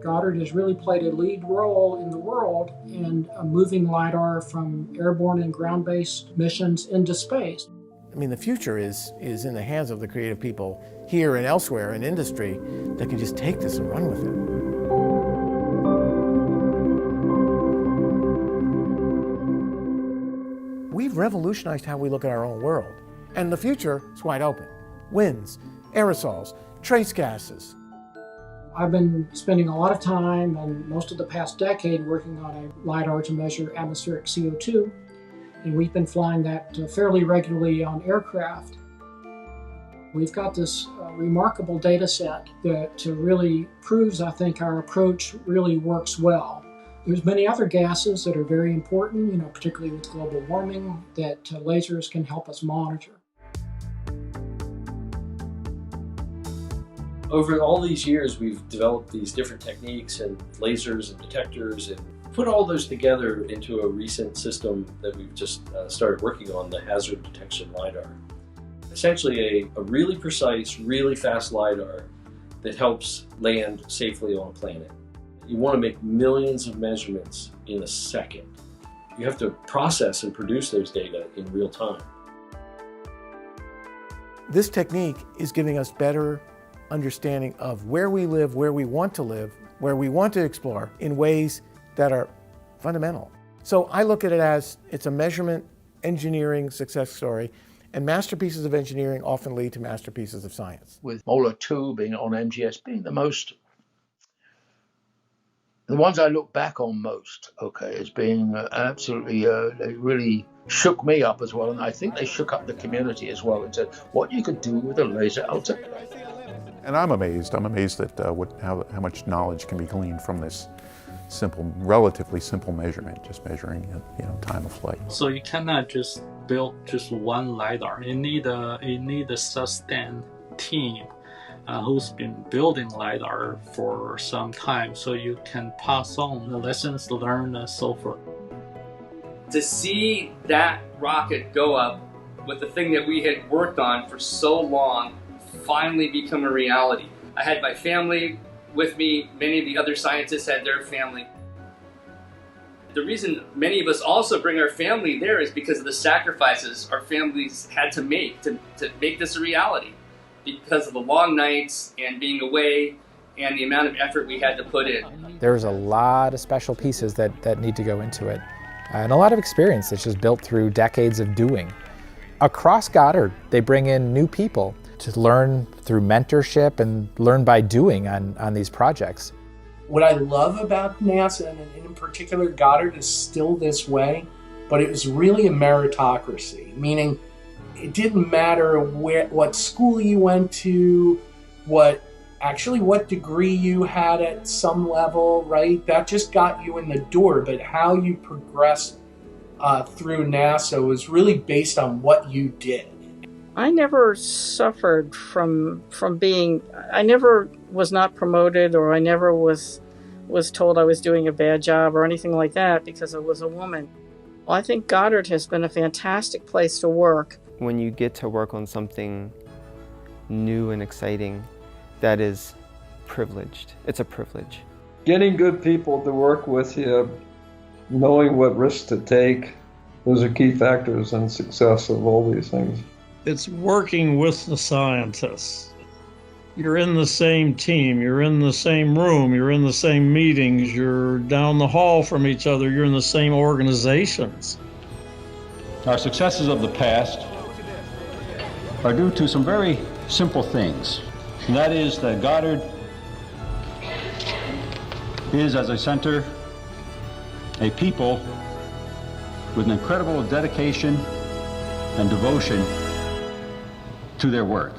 Goddard has really played a lead role in the world in moving Lidar from airborne and ground-based missions into space. I mean, the future is in the hands of the creative people here and elsewhere in industry that can just take this and run with it. We've revolutionized how we look at our own world, and the future is wide open. Winds, aerosols, trace gases. I've been spending a lot of time and most of the past decade working on a LiDAR to measure atmospheric CO2, and we've been flying that fairly regularly on aircraft. We've got this remarkable data set that really proves, I think, our approach really works well. There's many other gases that are very important, particularly with global warming, that lasers can help us monitor. Over all these years, we've developed these different techniques and lasers and detectors and put all those together into a recent system that we've just started working on, the hazard detection LiDAR. Essentially a really precise, really fast LiDAR that helps land safely on a planet. You want to make millions of measurements in a second. You have to process and produce those data in real time. This technique is giving us better understanding of where we live, where we want to live, where we want to explore in ways that are fundamental. So I look at it as it's a measurement engineering success story, and masterpieces of engineering often lead to masterpieces of science. With MOLA 2 being on MGS being the ones I look back on most, as being absolutely, they really shook me up as well, and I think they shook up the community as well and said, what you could do with a laser altimeter. And I'm amazed at how much knowledge can be gleaned from this relatively simple measurement, just measuring time of flight. So you cannot just build just one LiDAR. You need a sustained team who's been building LiDAR for some time, so you can pass on the lessons learned and so forth. To see that rocket go up with the thing that we had worked on for so long finally become a reality. I had my family with me, many of the other scientists had their family. The reason many of us also bring our family there is because of the sacrifices our families had to make this a reality. Because of the long nights and being away and the amount of effort we had to put in. There's a lot of special pieces that need to go into it, and a lot of experience that's just built through decades of doing. Across Goddard, they bring in new people to learn through mentorship and learn by doing on these projects. What I love about NASA, and in particular Goddard, is still this way, but it was really a meritocracy, meaning it didn't matter what school you went to, what degree you had at some level, right? That just got you in the door, but how you progressed through NASA was really based on what you did. I never suffered from being, I never was not promoted, or I never was told I was doing a bad job or anything like that because I was a woman. Well, I think Goddard has been a fantastic place to work. When you get to work on something new and exciting, that is privileged. It's a privilege. Getting good people to work with you, knowing what risks to take, those are key factors in success of all these things. It's working with the scientists. You're in the same team, you're in the same room, you're in the same meetings, you're down the hall from each other, you're in the same organizations. Our successes of the past are due to some very simple things. And that is that Goddard is, as a center, a people with an incredible dedication and devotion to their work.